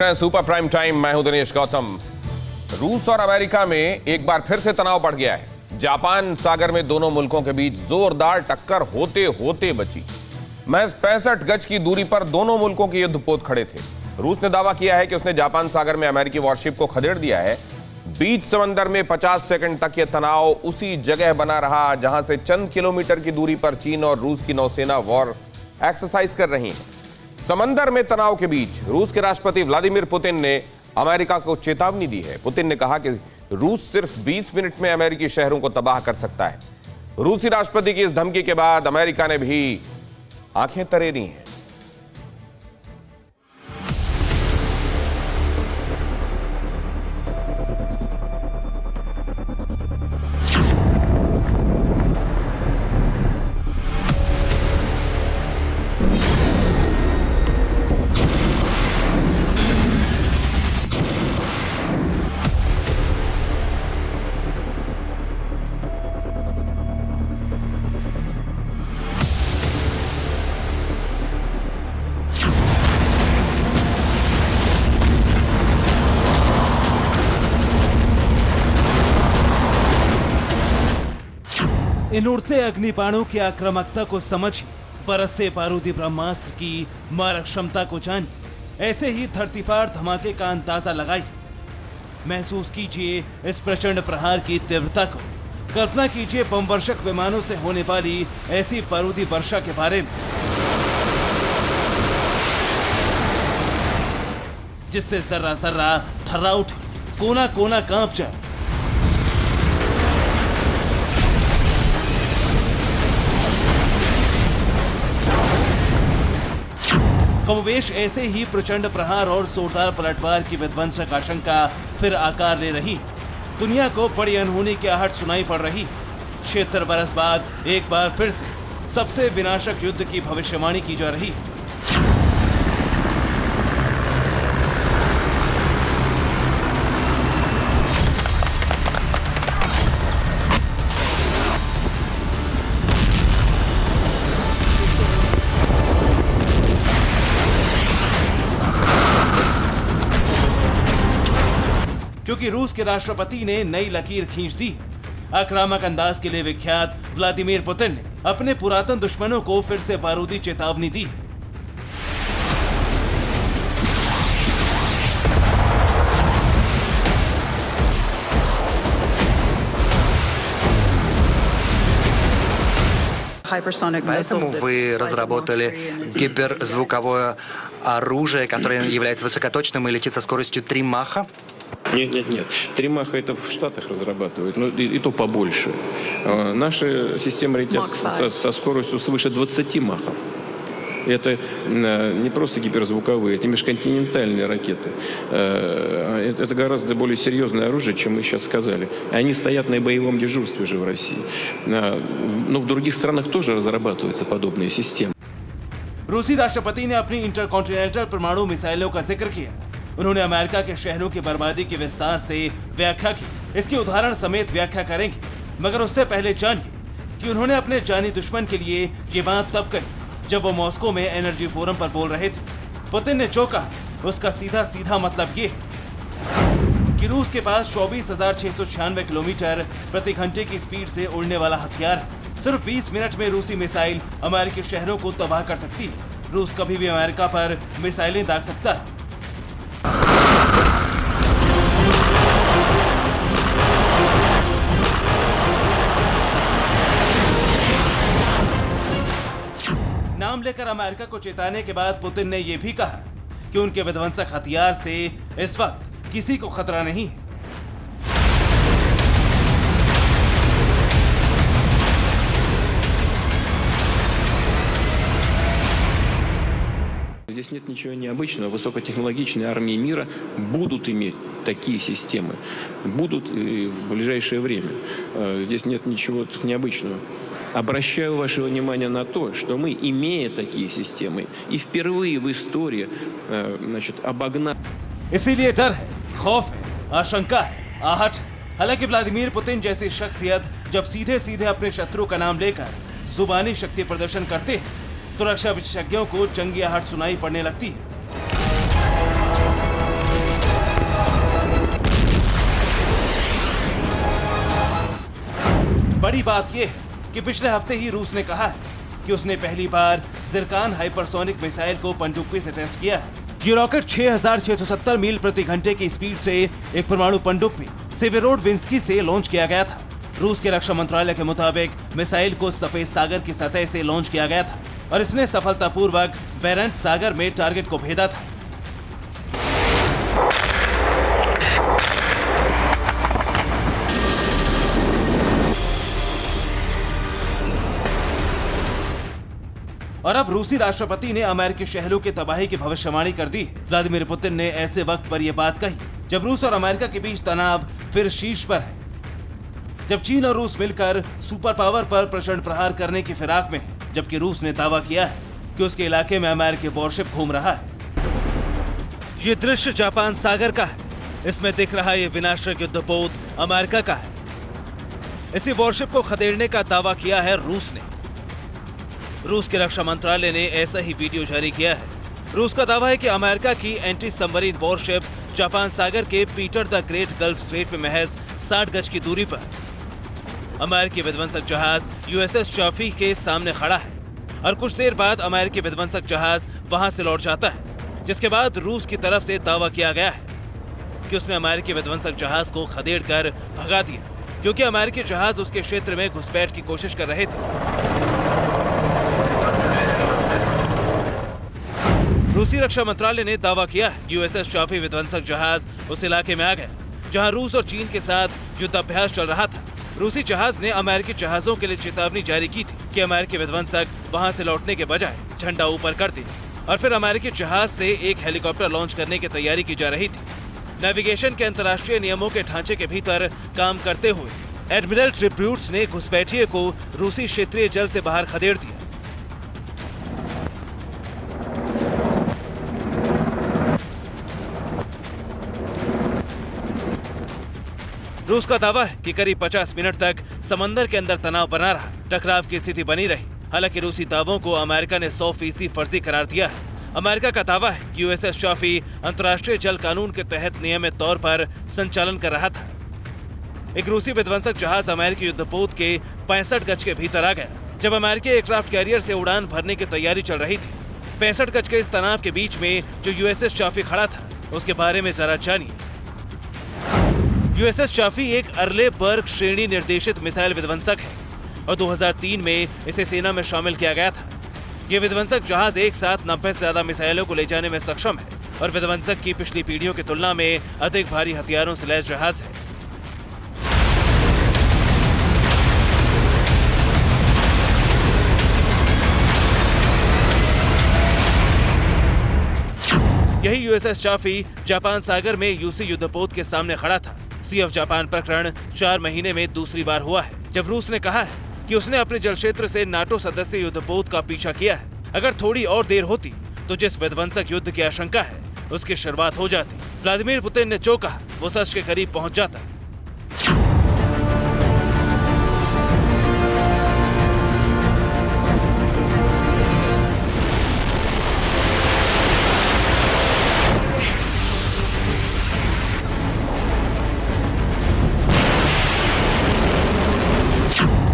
Super prime time, मैं हूं दिनेश गौतम। रूस और अमेरिका में एक बार फिर से तनाव बढ़ गया है। जापान सागर में दोनों मुल्कों के बीच जोरदार टक्कर होते होते बची। महज 65 गज की दूरी पर दोनों मुल्कों के युद्धपोत खड़े थे। रूस ने दावा किया है कि उसने जापान सागर में अमेरिकी वॉरशिप को खदेड़ दिया है। बीच समंदर में 50 सेकंड तक यह तनाव उसी जगह बना रहा जहां से चंद किलोमीटर की दूरी पर चीन और रूस की नौसेना वॉर एक्सरसाइज कर रही है। समंदर में तनाव के बीच रूस के राष्ट्रपति व्लादिमीर पुतिन ने अमेरिका को चेतावनी दी है। पुतिन ने कहा कि रूस सिर्फ 20 मिनट में अमेरिकी शहरों को तबाह कर सकता है। रूसी राष्ट्रपति की इस धमकी के बाद अमेरिका ने भी आंखें तरेरी हैं। इन उड़ते अग्निबाणों की आक्रामकता को समझिए, बरसते बारूदी ब्रह्मास्त्र की मारक क्षमता को जानिए, ऐसे ही धरती पार धमाके का अंदाजा लगाइए। महसूस कीजिए इस प्रचंड प्रहार की तीव्रता को। कल्पना कीजिए बमवर्षक विमानों से होने वाली ऐसी बारूदी वर्षा के बारे में, जिससे जर्रा जर्रा थर्रा उठे, कोना कोना कांप जाए। कमोवेश ऐसे ही प्रचंड प्रहार और जोरदार पलटवार की विध्वंसक आशंका फिर आकार ले रही। दुनिया को बड़ी अनहोनी की आहट सुनाई पड़ रही। 76 बरस बाद एक बार फिर से सबसे विनाशक युद्ध की भविष्यवाणी की जा रही। क्योंकि रूस के राष्ट्रपति ने नई लकीर खींच दी। आक्रामक अंदाज के लिए विख्यात व्लादिमीर पुतिन ने अपने पुरातन दुश्मनों को फिर से बारूदी चेतावनी दी। Поэтому вы разработали гиперзвуковое оружие, которое является высокоточным и летит со скоростью 3 маха? Нет. 3 маха это в Штатах разрабатывают, но и то побольше. Наши системы летят со скоростью свыше 20 махов. Это не просто гиперзвуковые, это межконтинентальные ракеты. Это гораздо более серьезное оружие, чем мы сейчас сказали. Они стоят на боевом дежурстве уже в России. Но в других странах тоже разрабатываются подобные системы. रूसी राष्ट्रपति ने अपनी इंटरकॉन्टिनेंटल परमाणु मिसाइलों का जिक्र किया। उन्होंने अमेरिका के शहरों की बर्बादी की विस्तार से व्याख्या की। इसके उदाहरण समेत व्याख्या करेंगे, मगर उससे पहले जानिए कि उन्होंने अपने जानी दुश्मन के लिए ये बात तब कही जब वो मॉस्को में एनर्जी फोरम पर बोल रहे थे। पुतिन ने जो कहा उसका सीधा सीधा मतलब ये कि रूस के पास 24,696 किलोमीटर प्रति घंटे की स्पीड से उड़ने वाला हथियार है। सिर्फ 20 मिनट में रूसी मिसाइल अमेरिकी शहरों को तबाह कर सकती है। रूस कभी भी अमेरिका पर मिसाइलें दाग सकता है। नाम लेकर अमेरिका को चेताने के बाद पुतिन ने यह भी कहा कि उनके विध्वंसक हथियार से इस वक्त किसी को खतरा नहीं है। Здесь нет ничего необычного. Высокотехнологичные армии мира будут иметь такие системы. Будут и в ближайшее время. Здесь нет ничего необычного. Обращаю ваше внимание на то, что мы, имея такие системы, и впервые в истории, обогнали. इसीलिए डर है, खौफ है, आशंका है, आहट है। हालांकि व्लादिमीर पुतिन जैसी शख्सियत जब सीधे सीधे अपने शत्रु का नाम लेकर जुबानी शक्ति प्रदर्शन करते हैं तो रक्षा विशेषज्ञों को जंगी आहट सुनाई पड़ने लगती है। बड़ी बात यह है कि पिछले हफ्ते ही रूस ने कहा है कि उसने पहली बार जिरकान हाइपरसोनिक मिसाइल को पनडुब्बी से टेस्ट किया है। ये रॉकेट 6,670 मील प्रति घंटे की स्पीड से एक परमाणु पनडुब्बी सेवेरोडविंस्की से लॉन्च किया गया था। रूस के रक्षा मंत्रालय के मुताबिक मिसाइल को सफेद सागर की सतह से लॉन्च किया गया था और इसने सफलतापूर्वक बेरेंट सागर में टारगेट को भेदा था। और अब रूसी राष्ट्रपति ने अमेरिकी शहरों की तबाही की भविष्यवाणी कर दी। व्लादिमीर पुतिन ने ऐसे वक्त पर यह बात कही जब रूस और अमेरिका के बीच तनाव फिर शीर्ष पर है, जब चीन और रूस मिलकर सुपर पावर पर प्रचंड प्रहार करने की फिराक में है, जबकि रूस ने दावा किया है कि उसके इलाके में अमेरिकी वॉरशिप घूम रहा है। ये दृश्य जापान सागर का है। इसमें दिख रहा ये विनाशक युद्धपोत अमेरिका का है। इसी वॉरशिप को खदेड़ने का दावा किया है रूस ने। रूस के रक्षा मंत्रालय ने ऐसा ही वीडियो जारी किया है। रूस का दावा है कि अमेरिका की एंटी सबमरीन वॉरशिप जापान सागर के Peter the great gulf straight में महज 60 गज की दूरी पर अमेरिकी विध्वंसक जहाज यूएसएस चाफी के सामने खड़ा है और कुछ देर बाद अमेरिकी विध्वंसक जहाज वहां से लौट जाता है, जिसके बाद रूस की तरफ से दावा किया गया है कि उसने अमेरिकी विध्वंसक जहाज को खदेड़कर भगा दिया, क्योंकि अमेरिकी जहाज उसके क्षेत्र में घुसपैठ की कोशिश कर रहे थे। रूसी रक्षा मंत्रालय ने दावा किया है यूएसएस चाफी विध्वंसक जहाज उस इलाके में आ गया जहां रूस और चीन के साथ युद्धाभ्यास चल रहा था। रूसी जहाज ने अमेरिकी जहाजों के लिए चेतावनी जारी की थी कि अमेरिकी विध्वंसक वहां से लौटने के बजाय झंडा ऊपर कर दे, और फिर अमेरिकी जहाज से एक हेलीकॉप्टर लॉन्च करने की तैयारी की जा रही थी। नेविगेशन के अंतर्राष्ट्रीय नियमों के ढांचे के भीतर काम करते हुए एडमिरल ट्रिब्यूट्स ने घुसपैठिए को रूसी क्षेत्रीय जल से बाहर खदेड़ दिया। रूस का दावा है कि करीब 50 मिनट तक समंदर के अंदर तनाव बना रहा, टकराव की स्थिति बनी रही। हालांकि रूसी दावों को अमेरिका ने 100% फर्जी करार दिया है। अमेरिका का दावा है कि यूएसएस चाफी अंतर्राष्ट्रीय जल कानून के तहत नियमित तौर पर संचालन कर रहा था। एक रूसी विध्वंसक जहाज अमेरिकी युद्धपोत के 65 गज के भीतर आ गया जब अमेरिकी एयरक्राफ्ट कैरियर से उड़ान भरने की तैयारी चल रही थी। 65 गज के इस तनाव के बीच में जो यूएसएस चाफी खड़ा था, उसके बारे में जरा जानिए। यूएसएस चाफी एक अर्ले बर्ग श्रेणी निर्देशित मिसाइल विध्वंसक है और 2003 में इसे सेना में शामिल किया गया था। यह विध्वंसक जहाज एक साथ 90 से ज्यादा मिसाइलों को ले जाने में सक्षम है और विध्वंसक की पिछली पीढ़ियों की तुलना में अधिक भारी हथियारों से लैस जहाज है। यही यूएसएस चाफी जापान सागर में यूसी युद्धपोत के सामने खड़ा था। सी ऑफ जापान प्रकरण 4 महीने में दूसरी बार हुआ है जब रूस ने कहा है कि उसने अपने जल क्षेत्र से नाटो सदस्य युद्धपोत का पीछा किया है। अगर थोड़ी और देर होती तो जिस विध्वंसक युद्ध की आशंका है उसकी शुरुआत हो जाती। व्लादिमीर पुतिन ने जो कहा वो सच के करीब पहुंच जाता।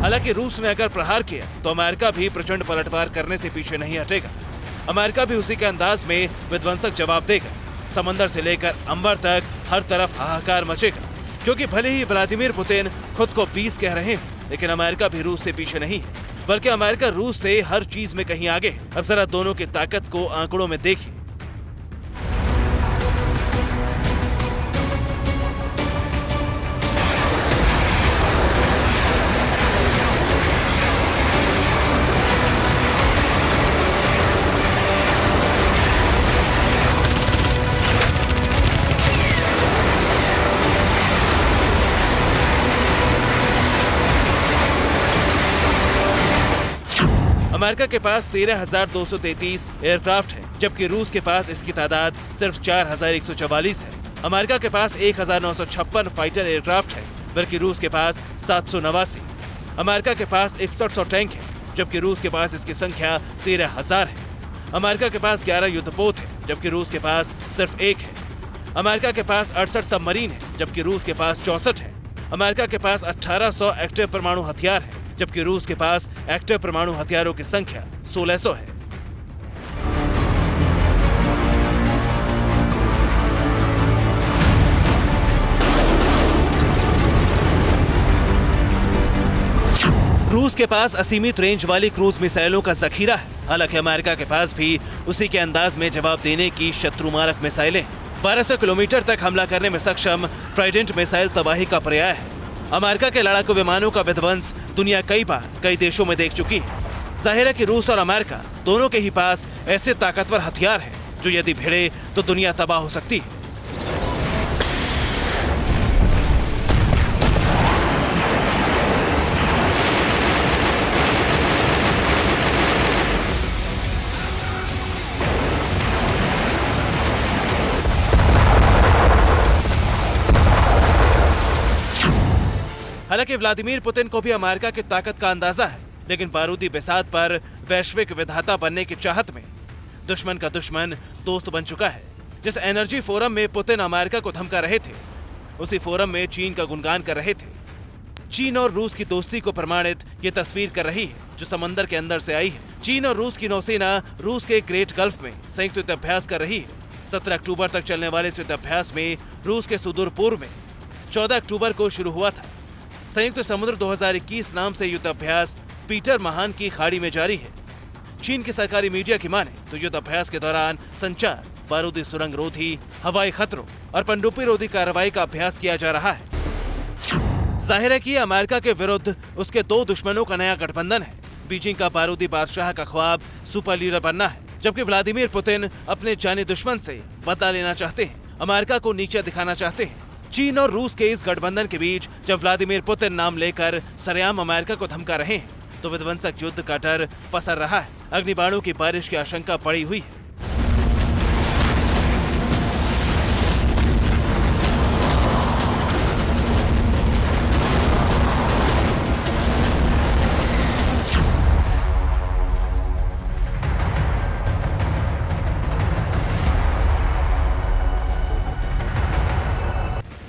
हालांकि रूस ने अगर प्रहार किया तो अमेरिका भी प्रचंड पलटवार करने से पीछे नहीं हटेगा। अमेरिका भी उसी के अंदाज में विध्वंसक जवाब देगा। समंदर से लेकर अंबर तक हर तरफ हाहाकार मचेगा, क्योंकि भले ही व्लादिमीर पुतिन खुद को 20 कह रहे हैं, लेकिन अमेरिका भी रूस से पीछे नहीं है, बल्कि अमेरिका रूस से हर चीज में कहीं आगे। अब जरा दोनों की ताकत को आंकड़ों में देखिए। अमेरिका के पास 13,233 एयरक्राफ्ट है, जबकि रूस के पास इसकी तादाद सिर्फ 4,144 है। अमेरिका के पास 1,956 फाइटर एयरक्राफ्ट है, बल्कि रूस के पास 789। अमेरिका के पास 6100 टैंक है, जबकि रूस के पास इसकी संख्या 13,000 है। अमेरिका के पास 11 युद्धपोत है, जबकि रूस के पास सिर्फ 1 है। अमेरिका के पास 68 सबमरीन है, जबकि रूस के पास 64 है। अमेरिका के पास 1800 एक्टिव परमाणु हथियार है, जबकि रूस के पास एक्टिव परमाणु हथियारों की संख्या 1600 है। रूस के पास असीमित रेंज वाली क्रूज मिसाइलों का जखीरा है। हालांकि अमेरिका के पास भी उसी के अंदाज में जवाब देने की शत्रु मारक मिसाइलें 1200 किलोमीटर तक हमला करने में सक्षम ट्राइडेंट मिसाइल तबाही का पर्याय है। अमेरिका के लड़ाकू विमानों का विध्वंस दुनिया कई बार कई देशों में देख चुकी है। जाहिर है कि रूस और अमेरिका दोनों के ही पास ऐसे ताकतवर हथियार हैं जो यदि भिड़े तो दुनिया तबाह हो सकती है। हालांकि व्लादिमीर पुतिन को भी अमेरिका की ताकत का अंदाजा है, लेकिन बारूदी बिसात पर वैश्विक विधाता बनने की चाहत में दुश्मन का दुश्मन दोस्त बन चुका है। जिस एनर्जी फोरम में पुतिन अमेरिका को धमका रहे थे, उसी फोरम में चीन का गुणगान कर रहे थे। चीन और रूस की दोस्ती को प्रमाणित ये तस्वीर कर रही है जो समंदर के अंदर से आई है। चीन और रूस की नौसेना रूस के ग्रेट गल्फ में संयुक्त युद्ध अभ्यास कर रही है। 17 अक्टूबर तक चलने वाले इस युद्ध अभ्यास में रूस के सुदूर पूर्व में 14 अक्टूबर को शुरू हुआ था। संयुक्त समुद्र 2021 नाम से युद्ध अभ्यास पीटर महान की खाड़ी में जारी है। चीन की सरकारी मीडिया की माने तो युद्ध अभ्यास के दौरान संचार, बारूदी सुरंग रोधी, हवाई खतरों और पनडुब्बी रोधी कार्रवाई का अभ्यास किया जा रहा है। जाहिर है कि अमेरिका के विरुद्ध उसके दो दुश्मनों का नया गठबंधन है। बीजिंग का बारूदी बादशाह का ख्वाब सुपर लीडर बनना है, जबकि व्लादिमीर पुतिन अपने जानी दुश्मन से बदला लेना चाहते हैं, अमेरिका को नीचे दिखाना चाहते हैं। चीन और रूस के इस गठबंधन के बीच जब व्लादिमीर पुतिन नाम लेकर सरेआम अमेरिका को धमका रहे हैं, तो विध्वंसक युद्ध का डर पसर रहा है। अग्निबाणों की बारिश की आशंका पड़ी हुई है।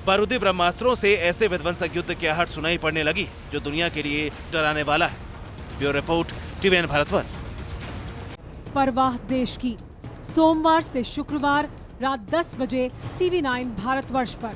बारूदी ब्रह्मास्त्रों से ऐसे विध्वंसक युद्ध की आहट सुनाई पड़ने लगी जो दुनिया के लिए डराने वाला है। Bureau report, TVN Bharatvarsh. परवाह देश की, सोमवार से शुक्रवार रात 10 बजे TV9 भारतवर्ष पर।